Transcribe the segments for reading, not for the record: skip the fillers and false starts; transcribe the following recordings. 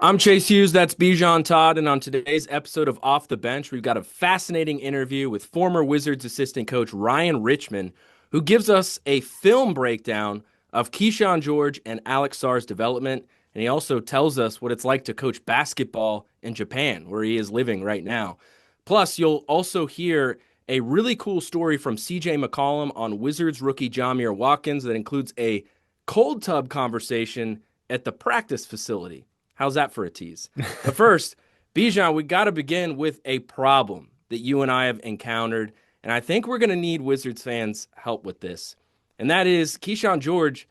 I'm Chase Hughes, that's Bijan Todd, and on today's episode of Off the Bench, we've got a fascinating interview with former Wizards assistant coach Ryan Richman, who gives us a film breakdown of Kyshawn George and Alex Sarr's development, and he also tells us what it's like to coach basketball in Japan, where he is living right now. Plus, you'll also hear a really cool story from CJ McCollum on Wizards rookie Jamir Watkins that includes a cold tub conversation at the practice facility. How's that for a tease? But first, Bijan, we got to begin with a problem that you and I have encountered, and I think we're going to need Wizards fans' help with this. And that is Kyshawn George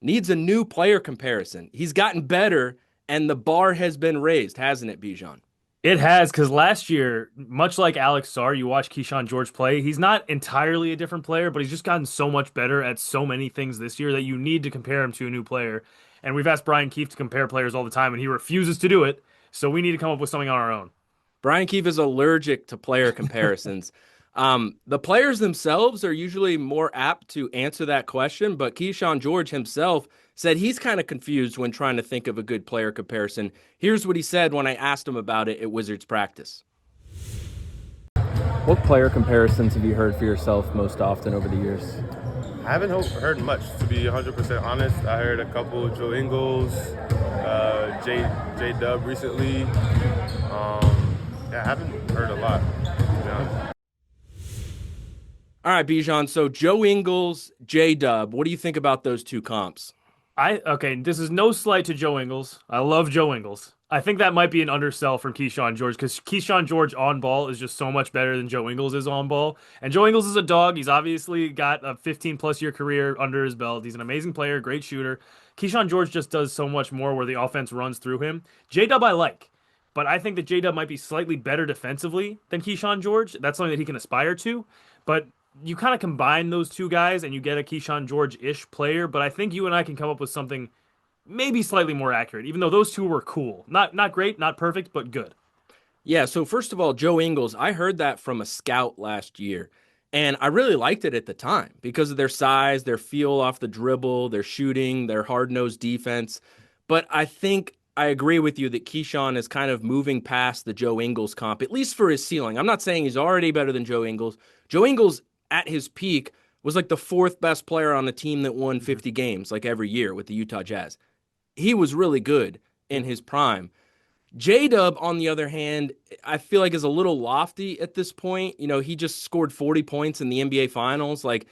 needs a new player comparison. He's gotten better, and the bar has been raised, hasn't it, Bijan? It has, because last year, much like Alex Sarr, you watch Kyshawn George play. He's not entirely a different player, but he's just gotten so much better at so many things this year that you need to compare him to a new player. And we've asked Brian Keefe to compare players all the time, and he refuses to do it. So we need to come up with something on our own. Brian Keefe is allergic to player comparisons. The players themselves are usually more apt to answer that question, but Kyshawn George himself said he's kind of confused when trying to think of a good player comparison. Here's what he said when I asked him about it at Wizards practice. What player comparisons have you heard for yourself most often over the years? I haven't heard much, to be 100% honest. I heard a couple of Joe Ingles, J Dub recently. I haven't heard a lot, to be honest. All right, Bijan. So Joe Ingles, J Dub. What do you think about those two comps? Okay, this is no slight to Joe Ingles. I love Joe Ingles. I think that might be an undersell from Kyshawn George because Kyshawn George on ball is just so much better than Joe Ingles is on ball. And Joe Ingles is a dog. He's obviously got a 15 plus year career under his belt. He's an amazing player, great shooter. Kyshawn George just does so much more where the offense runs through him. J Dub I like, but I think that J Dub might be slightly better defensively than Kyshawn George. That's something that he can aspire to. But you kind of combine those two guys and you get a Kyshawn George-ish player, but I think you and I can come up with something maybe slightly more accurate, even though those two were cool. Not great, not perfect, but good. Yeah, so first of all, Joe Ingles, I heard that from a scout last year, and I really liked it at the time because of their size, their feel off the dribble, their shooting, their hard-nosed defense. But I think I agree with you that Kyshawn is kind of moving past the Joe Ingles comp, at least for his ceiling. I'm not saying he's already better than Joe Ingles. Joe Ingles at his peak was like the fourth best player on the team that won 50 games like every year with the Utah Jazz. He was really good in his prime. J-Dub, on the other hand, I feel like is a little lofty at this point. You know, he just scored 40 points in the NBA Finals. Like,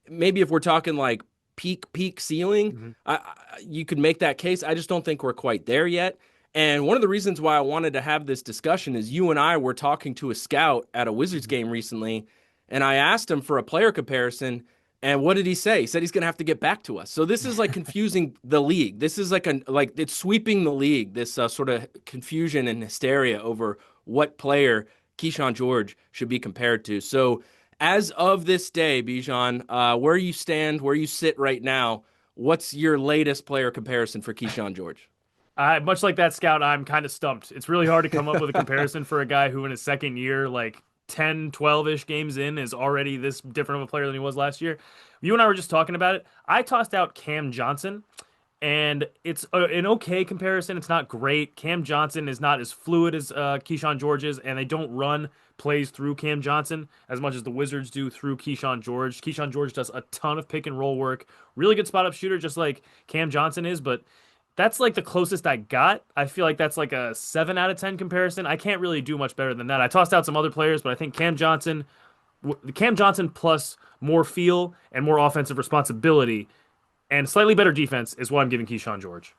maybe if we're talking like peak ceiling, Mm-hmm. you could make that case. I just don't think we're quite there yet. And one of the reasons why I wanted to have this discussion is you and I were talking to a scout at a Wizards game recently, and I asked him for a player comparison. And what did he say? He said he's going to have to get back to us. So this is like confusing the league. This is like it's sweeping the league. This sort of confusion and hysteria over what player Kyshawn George should be compared to. So as of this day, Bijan, where you stand, where you sit right now, what's your latest player comparison for Kyshawn George? Much like that scout, I'm kind of stumped. It's really hard to come up with a comparison for a guy who in his second year, like 10, 12-ish games in, is already this different of a player than he was last year. You and I were just talking about it. I tossed out Cam Johnson, and it's an okay comparison. It's not great. Cam Johnson is not as fluid as Kyshawn George is, and they don't run plays through Cam Johnson as much as the Wizards do through Kyshawn George. Kyshawn George does a ton of pick and roll work. Really good spot up shooter, just like Cam Johnson is, but that's like the closest I got. I feel like that's like a 7 out of 10 comparison. I can't really do much better than that. I tossed out some other players, but I think Cam Johnson plus more feel and more offensive responsibility and slightly better defense is what I'm giving Kyshawn George.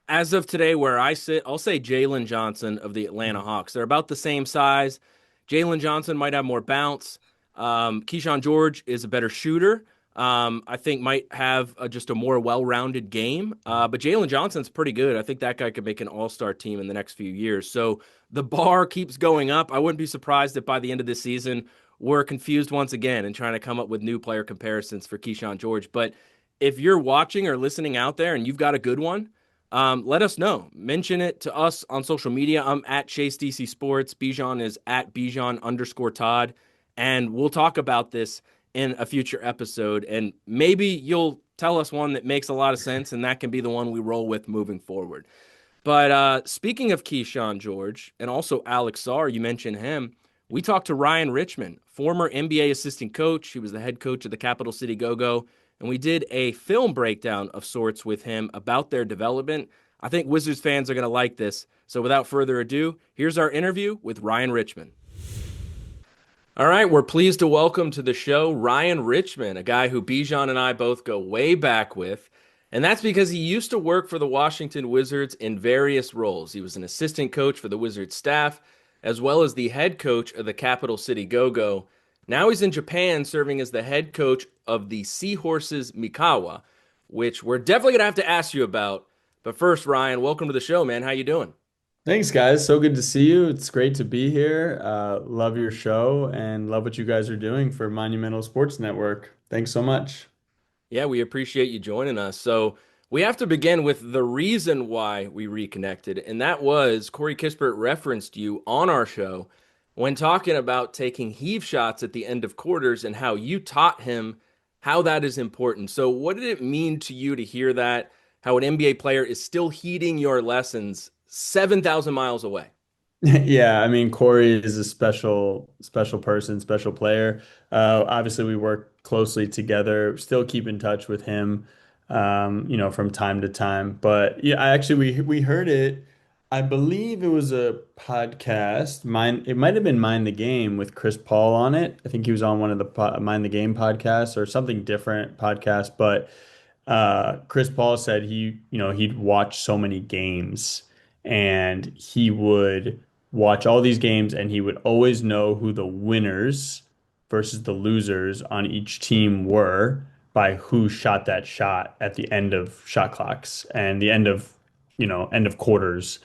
As of today, where I sit, I'll say Jalen Johnson of the Atlanta Hawks. They're about the same size. Jalen Johnson might have more bounce. Kyshawn George is a better shooter. I think might have just a more well-rounded game. But Jalen Johnson's pretty good. I think that guy could make an all-star team in the next few years. So the bar keeps going up. I wouldn't be surprised if by the end of this season, we're confused once again and trying to come up with new player comparisons for Kyshawn George. But if you're watching or listening out there and you've got a good one, let us know. Mention it to us on social media. I'm at Chase DC Sports. Bijan is at Bijan_Todd. And we'll talk about this in a future episode. And maybe you'll tell us one that makes a lot of sense, and that can be the one we roll with moving forward. But speaking of Kyshawn George and also Alex Sarr, you mentioned him. We talked to Ryan Richman, former NBA assistant coach. He was the head coach of the Capital City Go-Go, and we did a film breakdown of sorts with him about their development. I think Wizards fans are going to like this. So without further ado, here's our interview with Ryan Richman. All right, we're pleased to welcome to the show Ryan Richman, a guy who Bijan and I both go way back with. And that's because he used to work for the Washington Wizards in various roles. He was an assistant coach for the Wizards staff, as well as the head coach of the Capital City Go-Go. Now he's in Japan serving as the head coach of the Seahorses Mikawa, which we're definitely going to have to ask you about. But first, Ryan, welcome to the show, man. How you doing? Thanks, guys. So good to see you. It's great to be here. Love your show and love what you guys are doing for Monumental Sports Network. Thanks so much. Yeah, we appreciate you joining us. So we have to begin with the reason why we reconnected, and that was Corey Kispert referenced you on our show when talking about taking heave shots at the end of quarters and how you taught him how that is important. So what did it mean to you to hear that, how an NBA player is still heeding your lessons 7,000 miles away? Yeah, I mean, Corey is a special person, special player. Obviously, we work closely together, still keep in touch with him, from time to time. But yeah, we heard it. I believe it was a podcast. It might have been Mind the Game with Chris Paul on it. I think he was on one of the Mind the Game podcasts or something different podcast. But Chris Paul said he'd watch so many games and he would watch all these games and he would always know who the winners versus the losers on each team were by who shot that shot at the end of shot clocks and the end of quarters.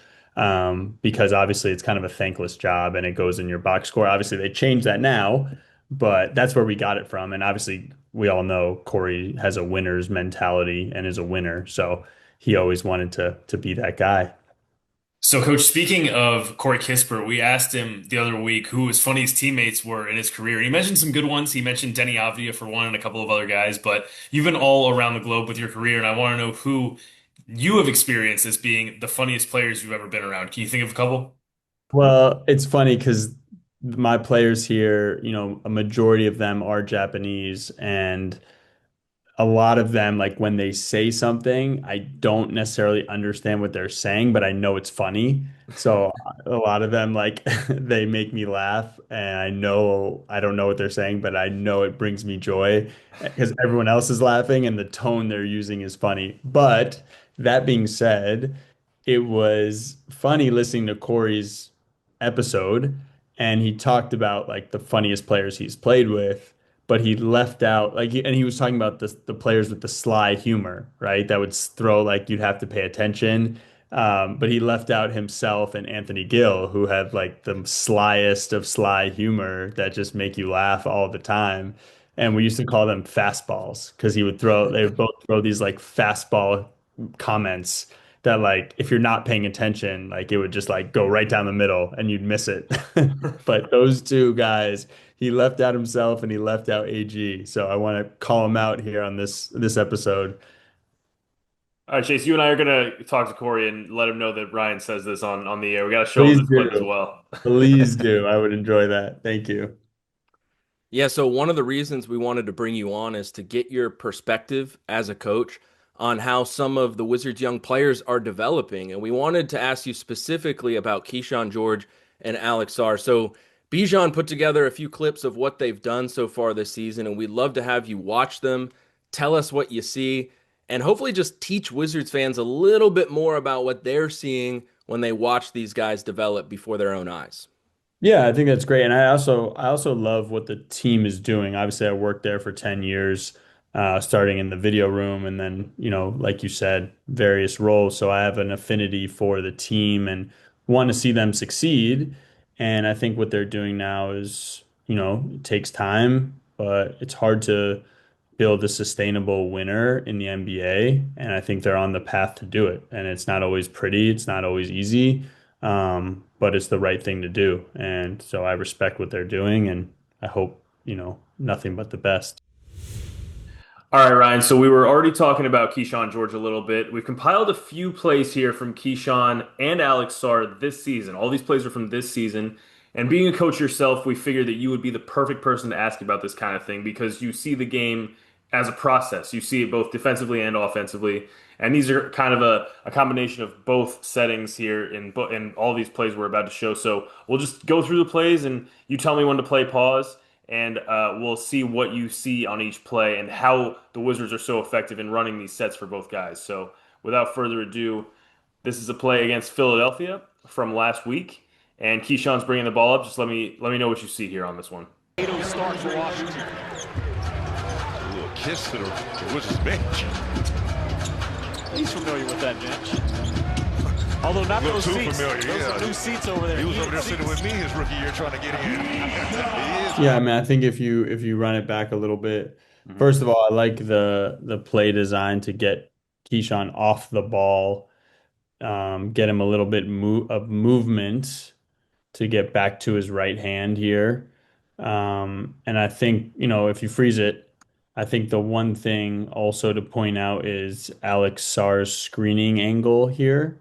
Because obviously it's kind of a thankless job and it goes in your box score. Obviously they changed that now, but that's where we got it from. And obviously we all know Corey has a winner's mentality and is a winner. So he always wanted to be that guy. So, Coach, speaking of Corey Kispert, we asked him the other week who his funniest teammates were in his career. He mentioned some good ones. He mentioned Denny Avdia for one and a couple of other guys, but you've been all around the globe with your career, and I want to know who you have experienced as being the funniest players you've ever been around. Can you think of a couple? Well, it's funny because my players here, a majority of them are Japanese, and a lot of them, like when they say something, I don't necessarily understand what they're saying, but I know it's funny. So a lot of them, like, they make me laugh, and I know I don't know what they're saying, but I know it brings me joy because everyone else is laughing and the tone they're using is funny. But that being said, it was funny listening to Corey's episode, and he talked about like the funniest players he's played with, but he left out and he was talking about the players with the sly humor, right? That would throw like you'd have to pay attention. But he left out himself and Anthony Gill, who had like the slyest of sly humor that just make you laugh all the time. And we used to call them fastballs because they would both throw these like fastball comments that like if you're not paying attention, like it would just like go right down the middle and you'd miss it. But those two guys, he left out himself and he left out AG. So I want to call him out here on this episode. All right, Chase, you and I are gonna talk to Corey and let him know that Ryan says this on the air. We got to show him Please this clip as do. well. Please do. I would enjoy that. Thank you. Yeah, so one of the reasons we wanted to bring you on is to get your perspective as a coach on how some of the Wizards' young players are developing. And we wanted to ask you specifically about Kyshawn George and Alex Sarr. So Bijan put together a few clips of what they've done so far this season, and we'd love to have you watch them, tell us what you see, and hopefully just teach Wizards fans a little bit more about what they're seeing when they watch these guys develop before their own eyes. Yeah, I think that's great. And I also love what the team is doing. Obviously, I worked there for 10 years, starting in the video room and then, like you said, various roles. So I have an affinity for the team and want to see them succeed. And I think what they're doing now is, it takes time, but it's hard to build a sustainable winner in the NBA. And I think they're on the path to do it. And it's not always pretty, it's not always easy, but it's the right thing to do. And so I respect what they're doing, and I hope, nothing but the best. All right, Ryan. So we were already talking about Kyshawn George a little bit. We've compiled a few plays here from Kyshawn and Alex Sarr this season. All these plays are from this season. And being a coach yourself, we figured that you would be the perfect person to ask about this kind of thing because you see the game as a process. You see it both defensively and offensively. And these are kind of a combination of both settings here in all these plays we're about to show. So we'll just go through the plays and you tell me when to play pause and we'll see what you see on each play and how the Wizards are so effective in running these sets for both guys. So, without further ado, this is a play against Philadelphia from last week, and Keyshawn's bringing the ball up. Just let me know what you see here on this one. Start for Washington. A little kiss to the Wizards bench. He's familiar with that bench. Although not those too seats. familiar, Those yeah. are new seats over there. He was over there sitting with me his rookie year trying to get in. He is. Yeah, I mean, I think if you run it back a little bit, first of all, I like the play design to get Keyshawn off the ball, get him a little bit of movement to get back to his right hand here. And I think, if you freeze it, I think the one thing also to point out is Alex Sarr's screening angle here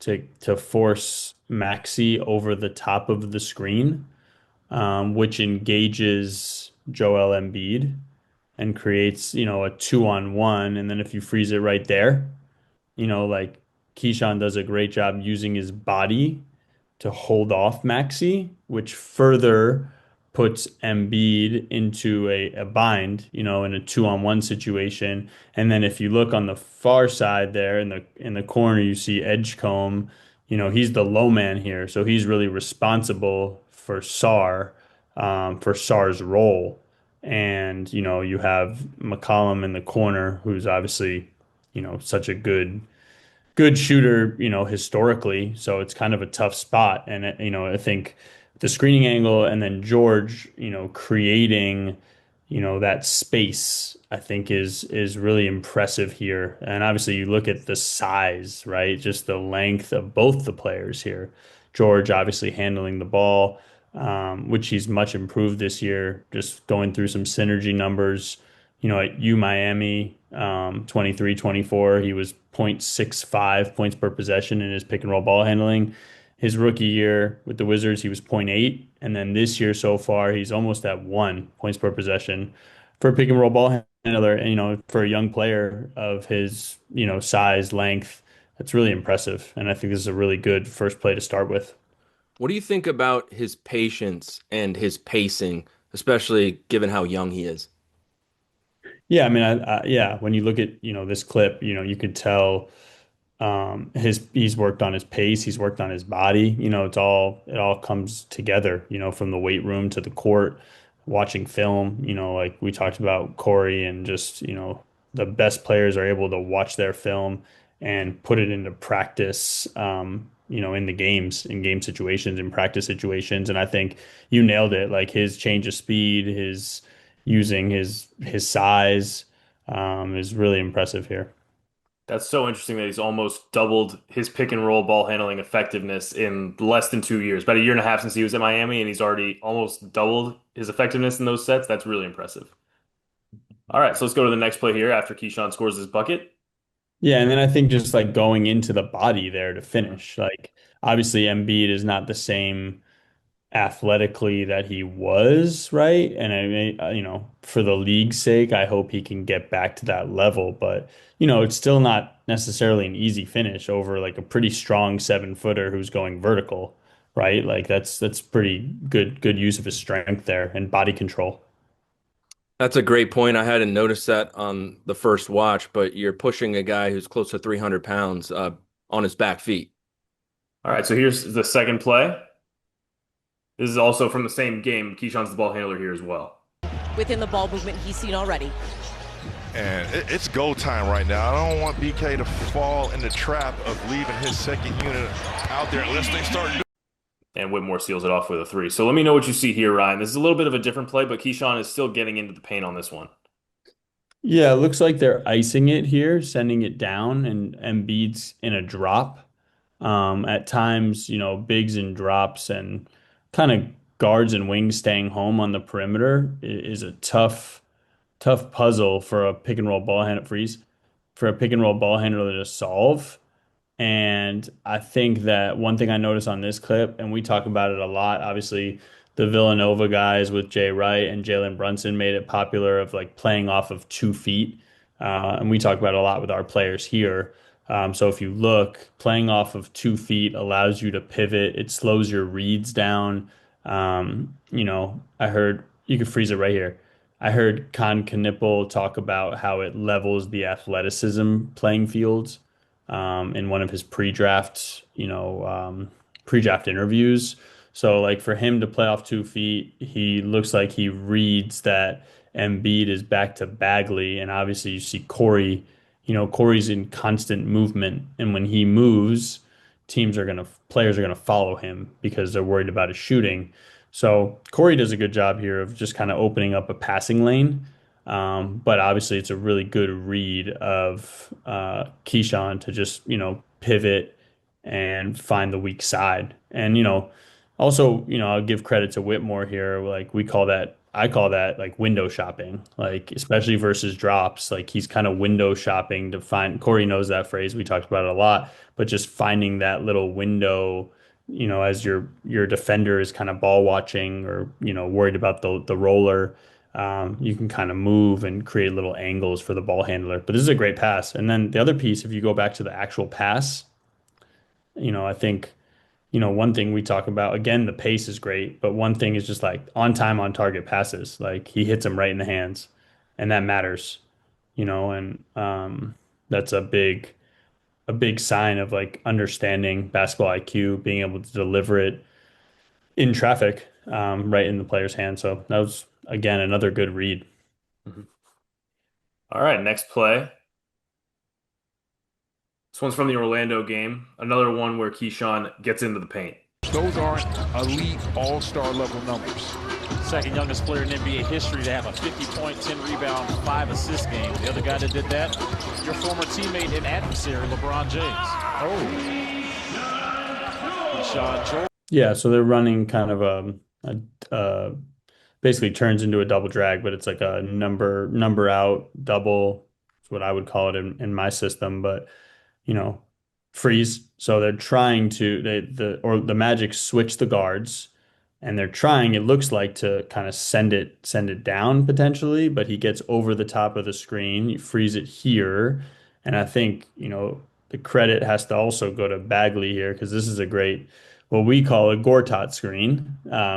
to force Maxi over the top of the screen, which engages Joel Embiid and creates, a 2-on-1. And then if you freeze it right there, like Keyshawn does a great job using his body to hold off Maxi, which further puts Embiid into a bind, in a 2-on-1 situation. And then if you look on the far side there in the corner, you see Edgecombe. He's the low man here, so he's really responsible for Sarr, for Sarr's role. And you have McCollum in the corner, who's obviously such a good shooter, historically. So it's kind of a tough spot. And, I think the screening angle and then George, creating, that space, I think is really impressive here. And obviously you look at the size, right? Just the length of both the players here. George obviously handling the ball, which he's much improved this year, just going through some synergy numbers. At U Miami, 23-24, he was 0.65 points per possession in his pick and roll ball handling. His rookie year with the Wizards, he was zero point 0.8. And then this year so far, he's almost at 1 points per possession for a pick and roll ball handler. And, for a young player of his, size, length, that's really impressive. And I think this is a really good first play to start with. What do you think about his patience and his pacing, especially given how young he is? Yeah, I mean, yeah, when you look at, this clip, you could tell he's worked on his pace, he's worked on his body. It all comes together, from the weight room to the court, watching film, like we talked about Corey and just, the best players are able to watch their film and put it into practice, in the games, in game situations, in practice situations. And I think you nailed it. Like his change of speed, his using his size, is really impressive here. That's so interesting that he's almost doubled his pick and roll ball handling effectiveness in less than 2 years. About a year and a half since he was at Miami, and he's already almost doubled his effectiveness in those sets. That's really impressive. All right, so let's go to the next play here after Keyshawn scores his bucket. Yeah, and then I think just like going into the body there to finish. Like obviously Embiid is not the same athletically that he was, right? And I mean, for the league's sake, I hope he can get back to that level. But, it's still not necessarily an easy finish over like a pretty strong 7-footer who's going vertical, right? Like that's pretty good use of his strength there and body control. That's a great point. I hadn't noticed that on the first watch, but you're pushing a guy who's close to 300 pounds on his back feet. All right, so here's the second play. This is also from the same game. Keyshawn's the ball handler here as well. Within the ball movement he's seen already. And it's go time right now. I don't want BK to fall in the trap of leaving his second unit out there unless they start doing. And Whitmore seals it off with a three. So let me know what you see here, Ryan. This is a little bit of a different play, but Keyshawn is still getting into the paint on this one. Yeah, it looks like they're icing it here, sending it down, and Embiid's in a drop. At times, bigs and drops and kind of guards and wings staying home on the perimeter is a tough tough puzzle for a pick and roll ball handler freeze for a pick and roll ball handler to solve. And I think that one thing I noticed on this clip, and we talk about it a lot, obviously the Villanova guys with Jay Wright and Jalen Brunson made it popular of like playing off of 2 feet. And we talk about it a lot with our players here. So if you look, playing off of 2 feet allows you to pivot. It slows your reads down. I heard you could freeze it right here. I heard Con Knipple talk about how it levels the athleticism playing fields in one of his pre-draft interviews. So like for him to play off 2 feet, he looks like he reads that Embiid is back to Bagley, and obviously you see Corey. Corey's in constant movement, and when he moves, players are gonna follow him because they're worried about his shooting. So Corey does a good job here of just kind of opening up a passing lane. But obviously, it's a really good read of Kyshawn to just, pivot and find the weak side. And, also, I'll give credit to Whitmore here. Like I call that like window shopping, like especially versus drops. Like he's kind of window shopping to find, Corey knows that phrase. We talked about it a lot, but just finding that little window, as your defender is kind of ball watching or, worried about the roller. You can kind of move and create little angles for the ball handler. But this is a great pass. And then the other piece, if you go back to the actual pass, I think, one thing we talk about, again, the pace is great, but one thing is just like on time, on target passes. Like he hits them right in the hands, and that matters, and that's a big sign of like understanding basketball IQ, being able to deliver it in traffic, right in the player's hand. So that was, again, another good read. All right, next play. This one's from the Orlando game. Another one where Kyshawn gets into the paint. Those aren't elite all-star level numbers. Second youngest player in NBA history to have a 50-point, 10-rebound, 5-assist game. The other guy that did that, your former teammate and adversary, LeBron James. Kyshawn George. Yeah, so they're running kind of basically turns into a double drag, but it's like a number out double. That's what I would call it in my system. But freeze. So they're trying to the Magic switch the guards, and they're trying, it looks like, to kind of send it down potentially, but he gets over the top of the screen. You freeze it here, and I think the credit has to also go to Bagley here because this is a great, what we call a Gortat screen,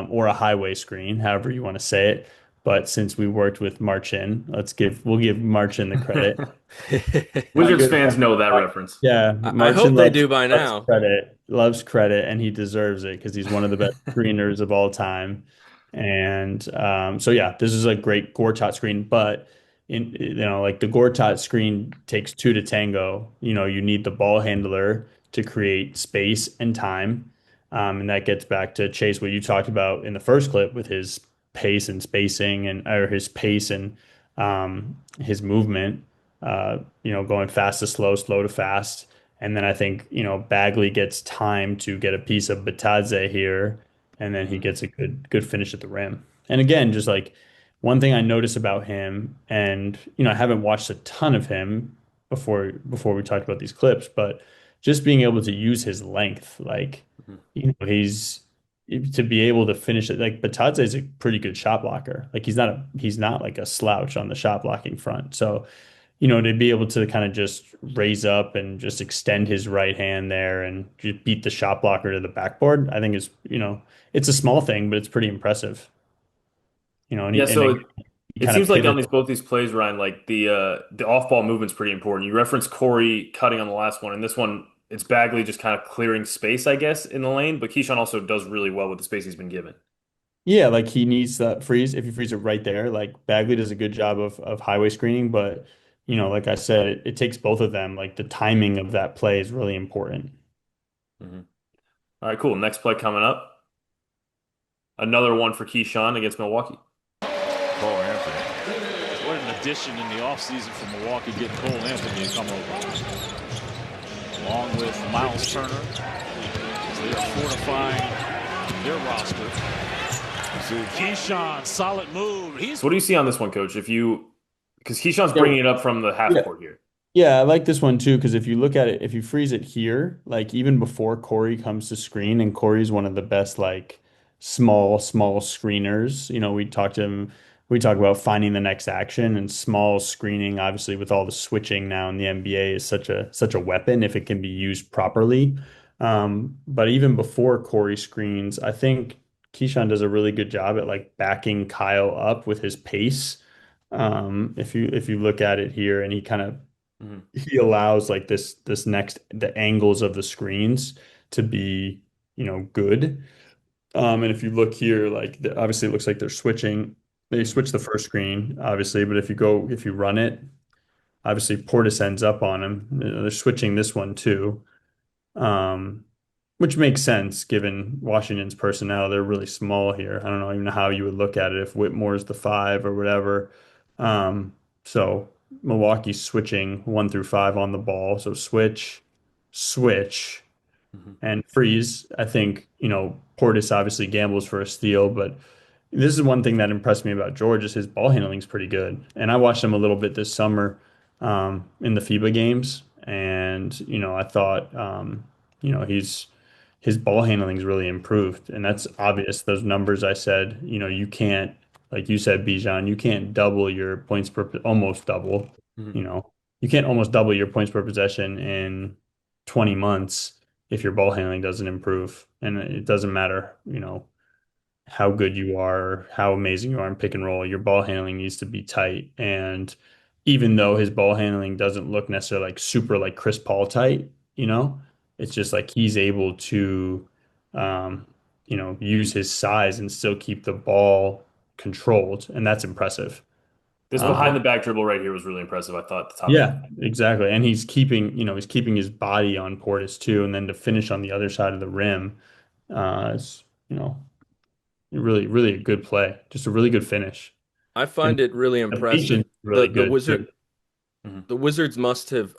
or a highway screen, however you want to say it. But since we worked with Marchin, we'll give Marchin the credit. Wizards fans know that reference. Yeah, I hope they do by now. Loves credit, and he deserves it because he's one of the best screeners of all time. And so yeah, this is a great Gortat screen, but like the Gortat screen takes two to tango. You need the ball handler to create space and time. And that gets back to Chase, what you talked about in the first clip with his pace and spacing or his pace and his movement, going fast to slow, slow to fast. And then I think, Bagley gets time to get a piece of Batadze here, and then he gets a good finish at the rim. And again, just like one thing I notice about him, and, I haven't watched a ton of him before we talked about these clips, but just being able to use his length, like, he's to be able to finish it. Like Batadze is a pretty good shot blocker. Like he's not like a slouch on the shot blocking front. So, to be able to kind of just raise up and just extend his right hand there and just beat the shot blocker to the backboard, I think is, it's a small thing, but it's pretty impressive. And Yeah, so he it kind seems of like on pivots. both these plays, Ryan, like the off-ball movement's pretty important. You referenced Corey cutting on the last one, and this one, it's Bagley just kind of clearing space, I guess, in the lane. But Kyshawn also does really well with the space he's been given. Yeah, like he needs that freeze. If you freeze it right there, like Bagley does a good job of highway screening, but like I said, it takes both of them. Like the timing of that play is really important. Mhm. All right, cool. Next play coming up. Another one for Kyshawn against Milwaukee. Cole Anthony. What an addition in the offseason for Milwaukee, getting Cole Anthony to come over. Along with Miles Turner, as they are fortifying their roster. Kyshawn, solid move. So what do you see on this one, Coach? If you Because Keyshawn's Yeah, bringing it up from the half yeah, court here. yeah, I like this one too because if you look at it, if you freeze it here, like even before Corey comes to screen, and Corey's one of the best like small screeners. We talked to him, we talk about finding the next action and small screening, obviously with all the switching now in the NBA is such a weapon if it can be used properly. But even before Corey screens, I think Keyshawn does a really good job at like backing Kyle up with his pace. If you look at it here, and Mhm. he allows like this next the angles of the screens to be good. And if you look here, like obviously it looks like they're switching. They switch the first screen, obviously, but if you run it, obviously Portis ends up on him. They're switching this one too, um, which makes sense given Washington's personnel. They're really small here. I don't know even how you would look at it if Whitmore's the five or whatever. So Milwaukee's switching 1 through 5 on the ball. So switch, Mhm. and freeze. I think, Portis obviously gambles for a steal, but this is one thing that impressed me about George is his ball handling is pretty good. And I watched him a little bit this summer in the FIBA games, and I thought his ball handling's really improved, and that's obvious. Those numbers I said, you can't, like you said, Bijan, you can't double your points per almost double. Mhm. You know, you can't almost double your points per possession in 20 months if your ball handling doesn't improve, and it doesn't matter, how good you are, how amazing you are in pick and roll, your ball handling needs to be tight. And even though his ball handling doesn't look necessarily like super like Chris Paul tight, it's just like he's able to, um, use his size and still keep the ball controlled, and that's impressive. This behind the back dribble right here was really impressive, I thought, at the top of the Yeah, exactly. And he's keeping his body on Portis too, and then to finish on the other side of the rim, is really, really a good play. Just a really good finish. I And find it really the impressive. patience is really The good too. Mhm. the Wizards must have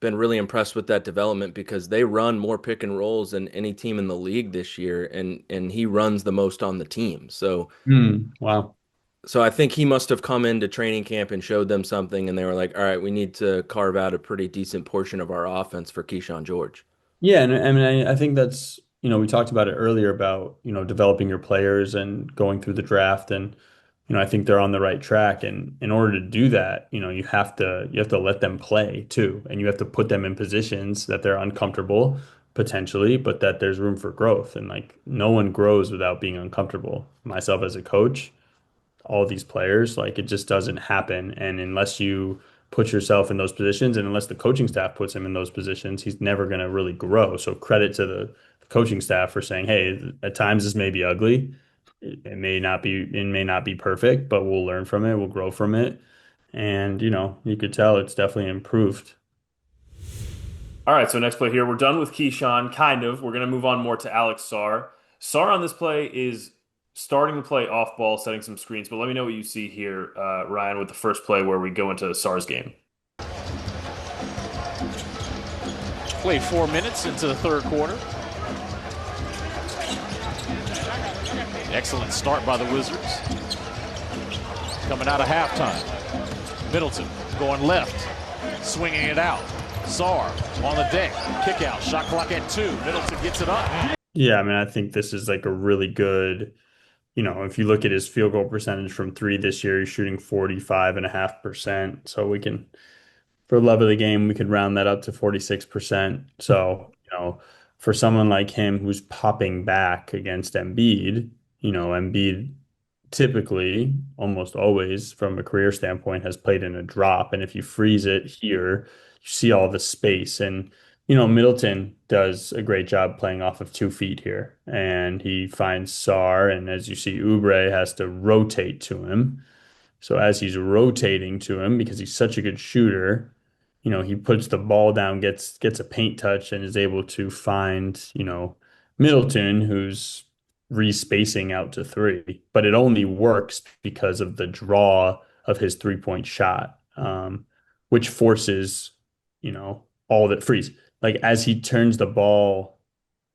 been really impressed with that development because they run more pick and rolls than any team in the league this year, and he runs the most on the team. Wow. So I think he must have come into training camp and showed them something, and they were like, "All right, we need to carve out a pretty decent portion of our offense for Kyshawn George." Yeah, and I mean, I think that's, we talked about it earlier about, developing your players and going through the draft, and I think they're on the right track. And in order to do that, you have to let them play too, and you have to put them in positions that they're uncomfortable potentially, but that there's room for growth. And like no one grows without being uncomfortable. Myself as a coach, all these players. Like it just doesn't happen. And unless you put yourself in those positions, and unless the coaching staff puts him in those positions, he's never going to really grow. So credit to the coaching staff for saying, hey, at times this may be ugly. It may not be perfect, but we'll learn from it. We'll grow from it. And, you could tell it's definitely improved. All right, so next play here. We're done with Keyshawn, kind of. We're going to move on more to Alex Sarr. Sarr on this play is starting the play off ball, setting some screens. But let me know what you see here, Ryan, with the first play where we go into Sarr's game. Played 4 minutes into the third quarter. Excellent start by the Wizards. Coming out of halftime. Middleton going left, swinging it out. Sarr on the deck, kick out, shot clock at 2. Middleton gets it up. Yeah, I mean, I think this is like a really good, if you look at his field goal percentage from three this year, he's shooting 45.5%. So for love of the game, we could round that up to 46%. So, for someone like him who's popping back against Embiid, Embiid typically, almost always, from a career standpoint, has played in a drop. And if you freeze it here, you see all the space. And, Middleton does a great job playing off of 2 feet here. And he finds Sarr, and as you see, Oubre has to rotate to him. So as he's rotating to him, because he's such a good shooter, he puts the ball down, gets a paint touch, and is able to find, Middleton, who's respacing out to three. But it only works because of the draw of his 3-point shot, which forces, all that freeze. Like as he turns the ball,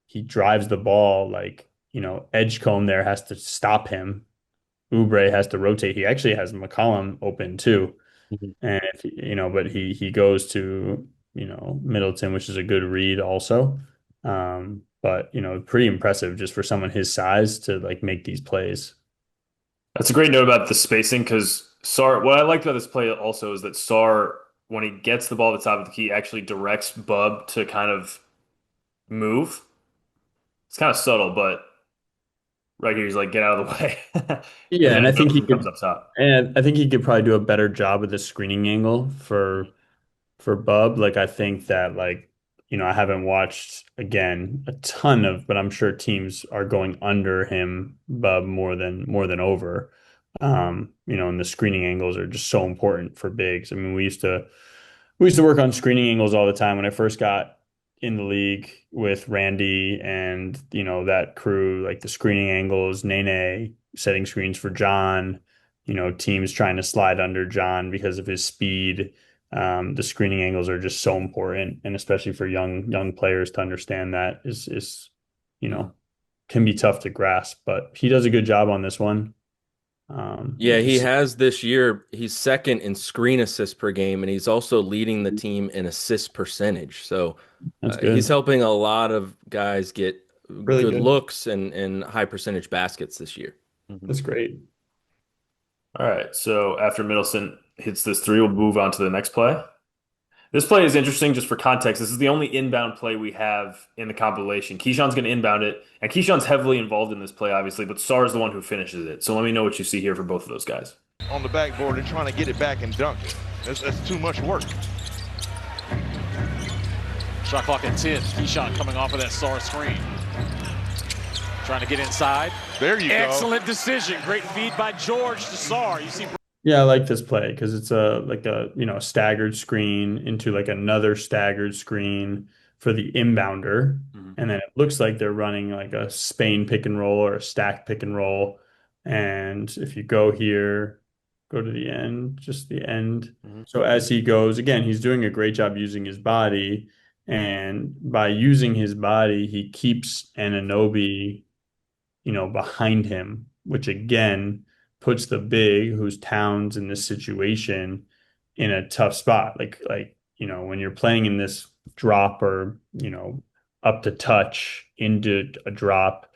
he drives the ball, like, Edgecombe there has to stop him. Oubre has to rotate. He actually has McCollum open too. Mhm. And if but he goes to, Middleton, which is a good read also. But pretty impressive just for someone his size to like make these plays. That's a great note about the spacing because Sarr, what I liked about this play also is that Sarr, when he gets the ball at the top of the key, actually directs Bub to kind of move. It's kind of subtle, but right here he's like, get out of the way. And Yeah, then and I think he Middleton comes could up top. and I think he could probably do a better job with the screening angle for Bub. Like I think that like, I haven't watched again a ton of, but I'm sure teams are going under him, Bub, more than over. And the screening angles are just so important for bigs. I mean, we used to work on screening angles all the time when I first got in the league with Randy and that crew, like the screening angles, Nene setting screens for John, teams trying to slide under John because of his speed. The screening angles are just so important, and especially for young players to understand that is you know can be tough to grasp. But he does a good job on this one. Yeah, he Just has this year. He's second in screen assists per game, and he's also leading the team in assist percentage. So That's he's good. helping a lot of guys get Really good good. looks and high percentage baskets this year. Mhm. That's great. All right. So after Middleton hits this three, we'll move on to the next play. This play is interesting just for context. This is the only inbound play we have in the compilation. Keyshawn's going to inbound it, and Keyshawn's heavily involved in this play, obviously, but Sarr is the one who finishes it. So let me know what you see here for both of those guys. On the backboard and trying to get it back and dunk it. That's too much work. Shot clock at 10. Kyshawn coming off of that Sarr screen. Trying to get inside. There you go. Excellent decision. Great feed by George to Sarr. You see. Yeah, I like this play because it's a staggered screen into like another staggered screen for the inbounder. Mhm. And then it looks like they're running like a Spain pick and roll or a stack pick and roll. And if you go here, go to the end, just the end. Mhm. So as he goes, again, he's doing a great job using his body. And by using his body, he keeps Anunoby behind him, which again puts the big who's Towns in this situation in a tough spot. When you're playing in this drop or, up to touch into a drop,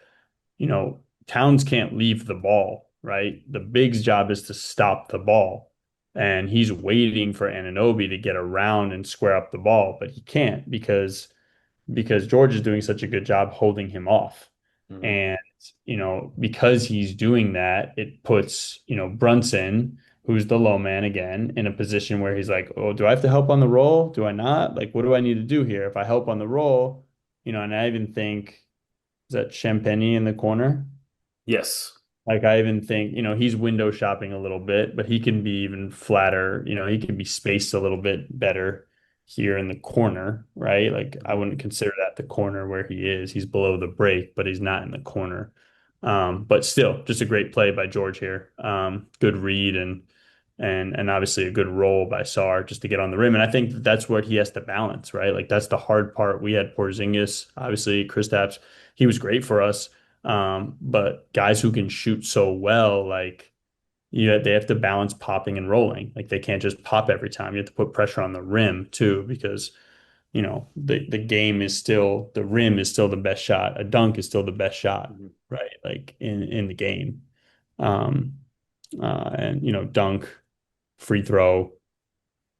Towns can't leave the ball, right? The big's job is to stop the ball. And he's waiting for Anunoby to get around and square up the ball, but he can't because George is doing such a good job holding him off. Mhm. And, because he's doing that, it puts, Brunson, who's the low man again, in a position where he's like, oh, do I have to help on the roll? Do I not? Like, what do I need to do here? If I help on the roll, and I even think, is that Champagne in the corner? Yes. Like I even think, he's window shopping a little bit, but he can be even flatter, he can be spaced a little bit better here in the corner, right? Like I wouldn't consider that the corner where he is. He's below the break, but he's not in the corner. But still, just a great play by George here. Good read and obviously a good roll by Sarr just to get on the rim. And I think that's what he has to balance, right? Like that's the hard part. We had Porzingis, obviously Kristaps, he was great for us. But guys who can shoot so well, like they have to balance popping and rolling. Like they can't just pop every time. You have to put pressure on the rim too, because the game is still the rim is still the best shot. A dunk is still the best shot, Mhm. right? Like in the game. Um, and dunk, free throw,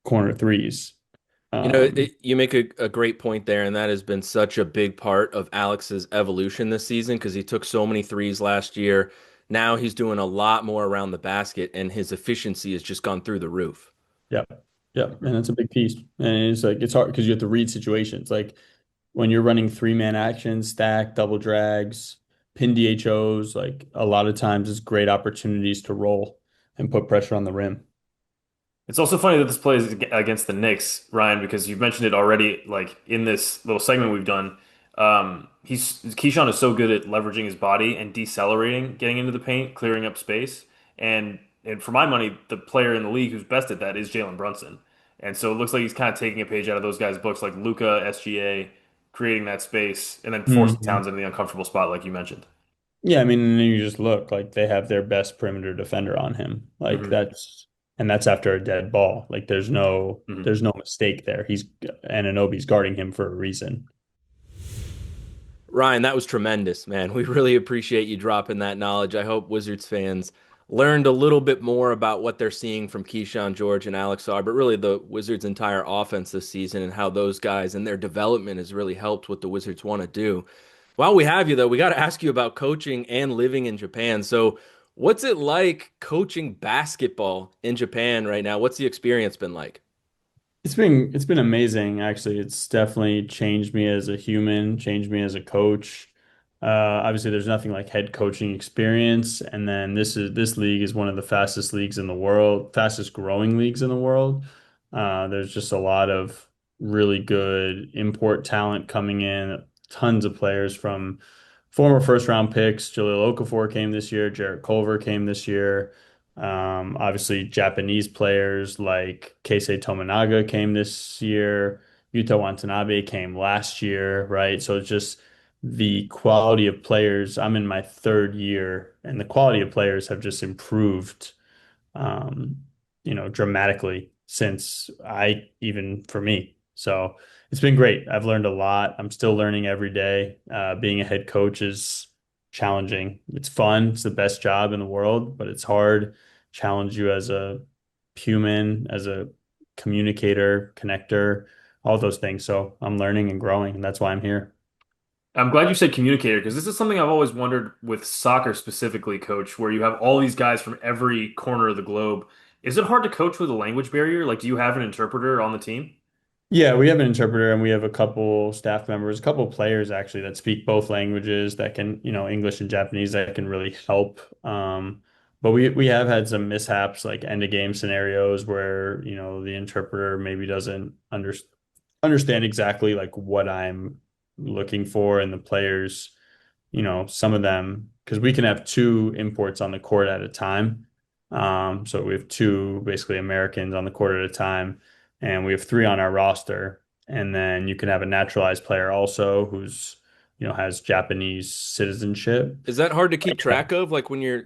corner threes. Um, You make a great point there, and that has been such a big part of Alex's evolution this season because he took so many threes last year. Now he's doing a lot more around the basket, and his efficiency has just gone through the roof. Yep. Yep. And that's a big piece. And it's hard because you have to read situations. Like when you're running three-man actions, stack, double drags, pin DHOs, like a lot of times it's great opportunities to roll and put pressure on the rim. It's also funny that this play is against the Knicks, Ryan, because you've mentioned it already, like in this little segment we've done. Keyshawn is so good at leveraging his body and decelerating, getting into the paint, clearing up space. And for my money, the player in the league who's best at that is Jalen Brunson. And so it looks like he's kind of taking a page out of those guys' books, like Luca, SGA, creating that space and then forcing Mhm. Towns into the uncomfortable spot, like you mentioned. Yeah, I mean, and then you just look like they have their best perimeter defender on him. Like Hmm. and that's after a dead ball. Like Mhm. there's no mistake there. He's Anunoby's guarding him for a reason. Ryan, that was tremendous, man. We really appreciate you dropping that knowledge. I hope Wizards fans learned a little bit more about what they're seeing from Kyshawn George and Alex Sarr, but really the Wizards' entire offense this season and how those guys and their development has really helped what the Wizards want to do. While we have you, though, we got to ask you about coaching and living in Japan. So, what's it like coaching basketball in Japan right now? What's the experience been like? It's been amazing, actually. It's definitely changed me as a human, changed me as a coach. Obviously, there's nothing like head coaching experience, and then this league is one of the fastest leagues in the world, fastest growing leagues in the world. There's just a lot of really good import talent coming in, tons of players from former first round picks. Jahlil Okafor came this year, Jarrett Culver came this year. Obviously, Japanese players like Keisei Tominaga came this year. Yuta Watanabe came last year, right? So it's just the quality of players. I'm in my third year, and the quality of players have just improved, um, dramatically since even for me. So it's been great. I've learned a lot. I'm still learning every day. Being a head coach is challenging. It's fun. It's the best job in the world, but it's hard. Challenge you as a human, as a communicator, connector, all those things. So I'm learning and growing, and that's why I'm here. I'm glad you said communicator because this is something I've always wondered with soccer specifically, coach, where you have all these guys from every corner of the globe. Is it hard to coach with a language barrier? Like, do you have an interpreter on the team? Yeah, we have an interpreter and we have a couple staff members, a couple players actually that speak both languages that can, English and Japanese that can really help. But we have had some mishaps like end of game scenarios where, the interpreter maybe doesn't understand exactly like what I'm looking for and the players, some of them, because we can have two imports on the court at a time. So we have two basically Americans on the court at a time, and we have three on our roster. And then you can have a naturalized player also who's, has Japanese citizenship. Is that hard to keep track of, like when you're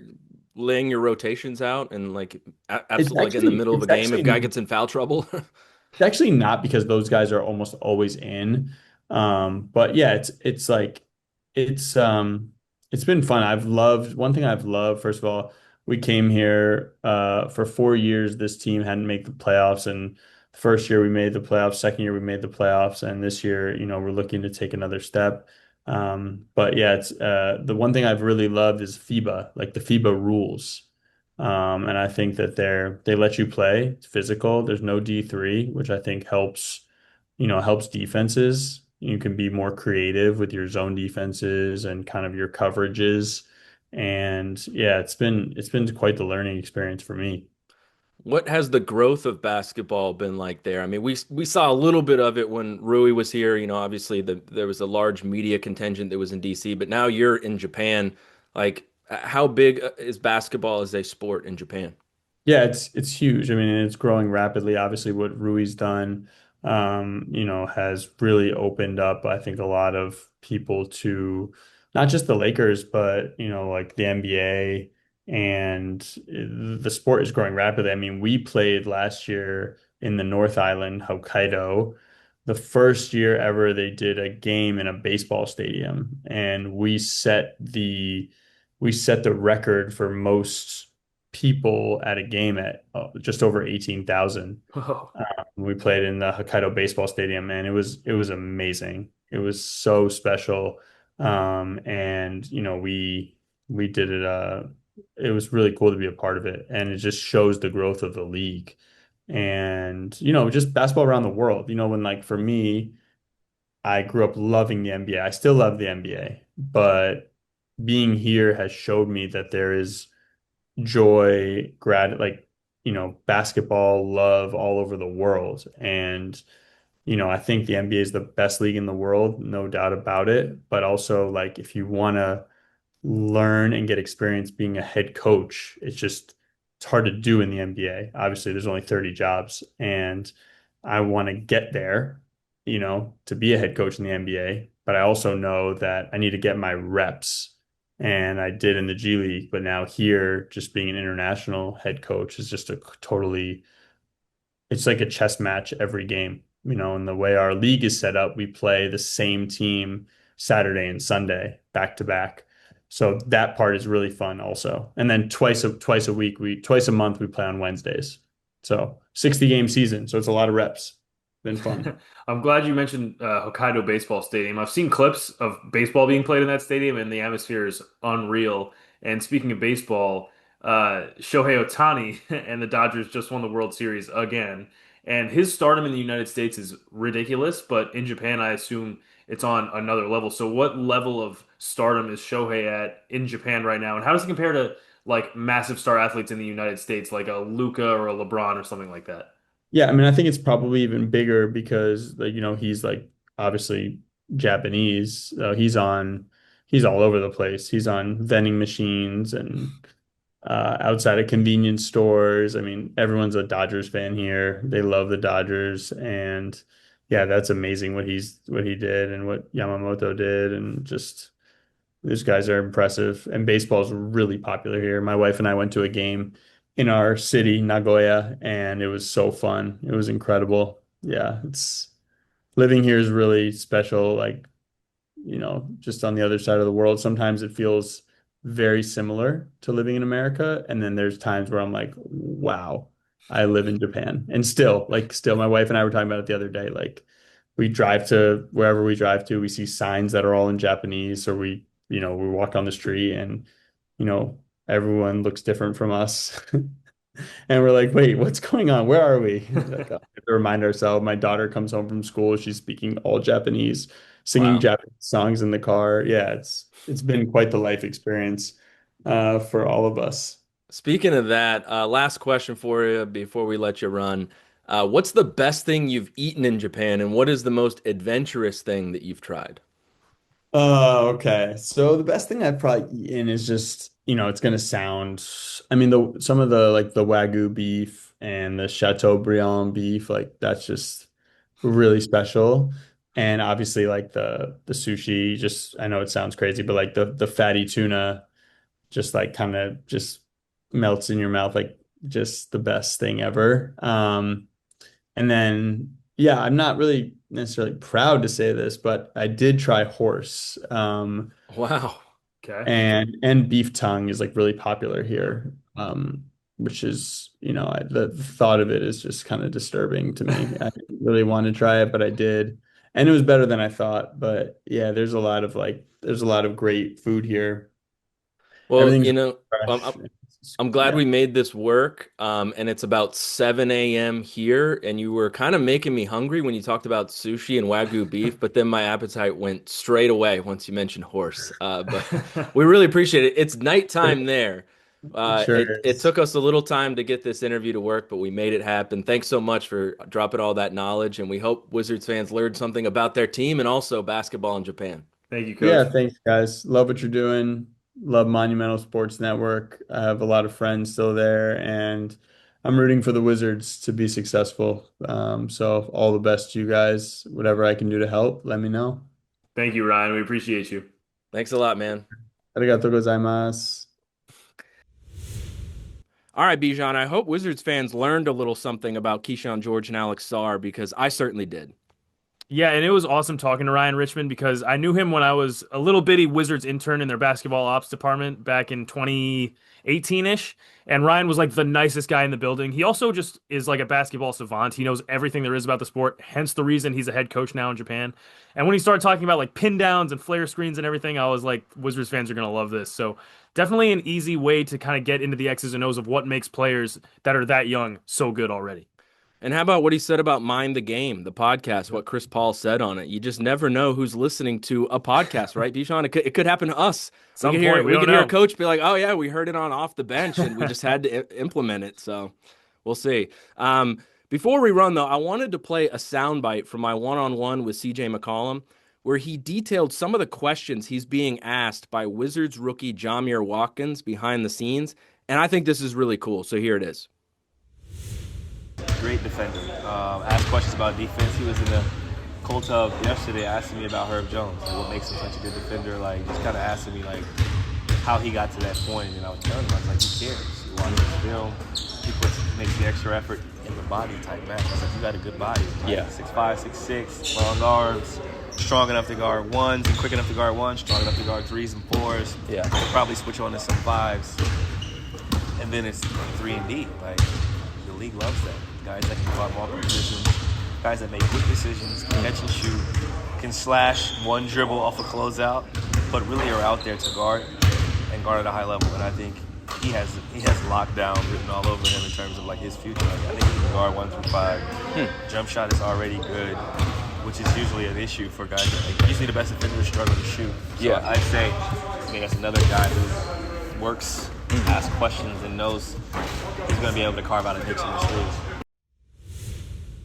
laying your rotations out and like It's absolutely like in the actually middle of a it's game if guy actually gets in foul trouble? It's actually not because those guys are almost always in. But yeah, it's like it's it's been fun. I've loved one thing I've loved, first of all, we came here for 4 years. This team hadn't made the playoffs, and the first year we made the playoffs, second year we made the playoffs, and this year, we're looking to take another step. But yeah, it's the one thing I've really loved is FIBA, like the FIBA rules. And I think that they let you play. It's physical. There's no D3, which I think helps defenses. You can be more creative with your zone defenses and kind of your coverages. And yeah, it's been quite the learning experience for me. What has the growth of basketball been like there? I mean, we saw a little bit of it when Rui was here. Obviously there was a large media contingent that was in DC, but now you're in Japan. Like, how big is basketball as a sport in Japan? Yeah, it's huge. I mean, it's growing rapidly. Obviously, what Rui's done, has really opened up, I think, a lot of people to not just the Lakers, but like the NBA, and the sport is growing rapidly. I mean, we played last year in the North Island, Hokkaido, the first year ever they did a game in a baseball stadium, and we set the record for most people at a game at just over 18,000. Oh, We played in the Hokkaido baseball stadium, and it was amazing. It was so special. And we did it it was really cool to be a part of it, and it just shows the growth of the league. And just basketball around the world. When like for me, I grew up loving the NBA. I still love the NBA, but being here has showed me that there is joy, like, basketball love all over the world. And, I think the NBA is the best league in the world, no doubt about it. But also, like, if you want to learn and get experience being a head coach, it's hard to do in the NBA. Obviously, there's only 30 jobs, and I want to get there, to be a head coach in the NBA. But I also know that I need to get my reps and I did in the G League. But now here, just being an international head coach is just it's like a chess match every game. And the way our league is set up, we play the same team Saturday and Sunday back to back. So that part is really fun also. And then twice a month we play on Wednesdays. So 60 game season. So it's a lot of reps. Been fun. I'm glad you mentioned Hokkaido Baseball Stadium. I've seen clips of baseball being played in that stadium, and the atmosphere is unreal. And speaking of baseball, Shohei Ohtani and the Dodgers just won the World Series again. And his stardom in the United States is ridiculous, but in Japan, I assume it's on another level. So, what level of stardom is Shohei at in Japan right now? And how does it compare to like massive star athletes in the United States, like a Luka or a LeBron or something like that? Yeah, I mean, I think it's probably even bigger because like, he's like obviously Japanese. He's all over the place. He's on vending machines and outside of convenience stores. I mean, everyone's a Dodgers fan here. They love the Dodgers, and yeah, that's amazing what he did and what Yamamoto did, and just these guys are impressive. And baseball is really popular here. My wife and I went to a game in our city, Nagoya, and it was so fun. It was incredible. Yeah, it's living here is really special. Like, just on the other side of the world, sometimes it feels very similar to living in America. And then there's times where I'm like, wow, I live in Japan. And still, my wife and I were talking about it the other day. Like, we drive to wherever we drive to, we see signs that are all in Japanese. Or we walk on the street and, everyone looks different from us. And we're like, wait, what's going on? Where are we? Like, we have to remind ourselves. My daughter comes home from school. She's speaking all Japanese, singing Wow. Japanese songs in the car. Yeah, it's been quite the life experience for all of us. Speaking of that, last question for you before we let you run. What's the best thing you've eaten in Japan, and what is the most adventurous thing that you've tried? Oh, okay. So the best thing I've probably eaten is just, it's gonna sound, I mean, some of the like the Wagyu beef and the Chateaubriand beef, like that's just really special. And obviously like the sushi, just I know it sounds crazy, but like the fatty tuna just like kind of just melts in your mouth, like just the best thing ever. And then, yeah, I'm not really necessarily proud to say this, but I did try horse. Wow. Okay. And beef tongue is like really popular here. Which is, the thought of it is just kind of disturbing to me. I didn't really want to try it, but I did. And it was better than I thought. But yeah, there's a lot of great food here. Well, Everything's I'm, fresh. I'm glad Yeah. we made this work. And it's about 7 a.m. here, and you were kind of making me hungry when you talked about sushi and Wagyu beef, but then my appetite went straight away once you mentioned horse. But we really appreciate it. It's nighttime there. It sure It is. took us a little time to get this interview to work, but we made it happen. Thanks so much for dropping all that knowledge, and we hope Wizards fans learned something about their team and also basketball in Japan. Thank you, Yeah, Coach. thanks, guys. Love what you're doing. Love Monumental Sports Network. I have a lot of friends still there, and I'm rooting for the Wizards to be successful. So all the best to you guys. Whatever I can do to help, let me know. Thank you, Ryan. We appreciate you. Thanks a lot, man. Arigatou gozaimasu. All right, Bijan, I hope Wizards fans learned a little something about Kyshawn George and Alex Sarr because I certainly did. Yeah, and it was awesome talking to Ryan Richman because I knew him when I was a little bitty Wizards intern in their basketball ops department back in 2018-ish. And Ryan was like the nicest guy in the building. He also just is like a basketball savant. He knows everything there is about the sport, hence the reason he's a head coach now in Japan. And when he started talking about like pin downs and flare screens and everything, I was like, Wizards fans are going to love this. So definitely an easy way to kind of get into the X's and O's of what makes players that are that young so good already. And how about what he said about Mind the Game, the podcast, what Chris Paul said on it? You just never know who's listening to a podcast, right, Bijan? It could happen to us. Some we could hear, point, we we don't could hear a know. coach be like, oh, yeah, we heard it on Off the Bench, and we just had to implement it. So we'll see. Before we run, though, I wanted to play a soundbite from my one-on-one with CJ McCollum, where he detailed some of the questions he's being asked by Wizards rookie Jamir Watkins behind the scenes. And I think this is really cool. So here it is. Great defender. Asked questions about defense. He was in the cold tub yesterday asking me about Herb Jones. Like, what makes him such a good defender? Like, just kind of asking me, like, how he got to that point. And I was telling him, I was like, he cares. You watch his film, he makes the extra effort in the body type match. I was like, you got a good body. Like, yeah. 6'5", 6'6", long arms, strong enough to guard ones and quick enough to guard ones, strong enough to guard threes and fours. Yeah. He'll probably switch on to some fives. And then it's 3 and D. Like, the league loves that. Guys that can guard multiple positions, guys that make quick decisions, can catch and shoot, can slash one dribble off a closeout, but really are out there to guard and guard at a high level. And I think he has lockdown written all over him in terms of like his future. Like, I think he can guard 1 through 5. Jump shot is already good, which is usually an issue for guys that like, usually the best defenders struggle to shoot. So Yeah. I'd say that's another guy who works, asks questions, and knows he's going to be able to carve out a niche in the streets.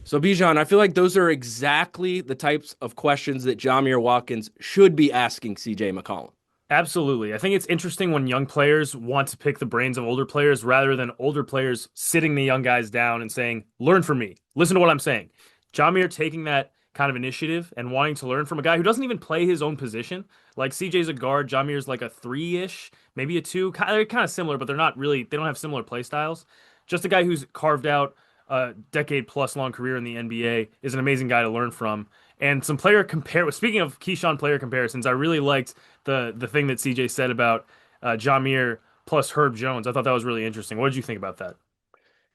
So, Bijan, I feel like those are exactly the types of questions that Jamir Watkins should be asking CJ McCollum. Absolutely. I think it's interesting when young players want to pick the brains of older players rather than older players sitting the young guys down and saying, learn from me. Listen to what I'm saying. Jamir taking that kind of initiative and wanting to learn from a guy who doesn't even play his own position. Like CJ's a guard, Jamir's like a 3-ish, maybe a 2. They're kind of similar, but they don't have similar play styles. Just a guy who's carved out a decade-plus long career in the NBA is an amazing guy to learn from. And some speaking of Kyshawn player comparisons, I really liked the thing that CJ said about Jamir plus Herb Jones. I thought that was really interesting. What did you think about that?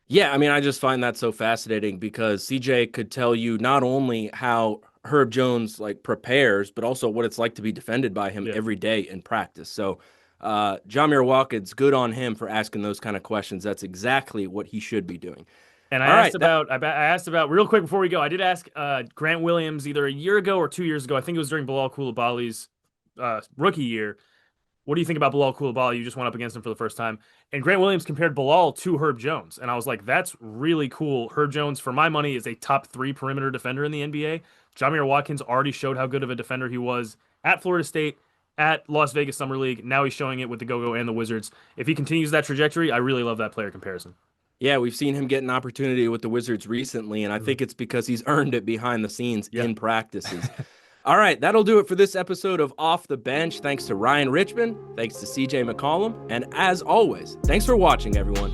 Yeah, I mean, I just find that so fascinating because CJ could tell you not only how Herb Jones like prepares, but also what it's like to be defended by him every day in practice. So Jamir Watkins, good on him for asking those kind of questions. That's exactly what he should be doing. And I asked about real quick before we go. I did ask Grant Williams either a year ago or 2 years ago. I think it was during Bilal Coulibaly's rookie year. What do you think about Bilal Coulibaly? You just went up against him for the first time. And Grant Williams compared Bilal to Herb Jones. And I was like, that's really cool. Herb Jones, for my money, is a top 3 perimeter defender in the NBA. Jamir Watkins already showed how good of a defender he was at Florida State, at Las Vegas Summer League. Now he's showing it with the Go-Go and the Wizards. If he continues that trajectory, I really love that player comparison. Yeah, we've seen him get an opportunity with the Wizards recently, and I think it's because he's earned it behind the scenes in practices. All right, that'll do it for this episode of Off the Bench. Thanks to Ryan Richman, thanks to CJ McCollum, and as always, thanks for watching, everyone.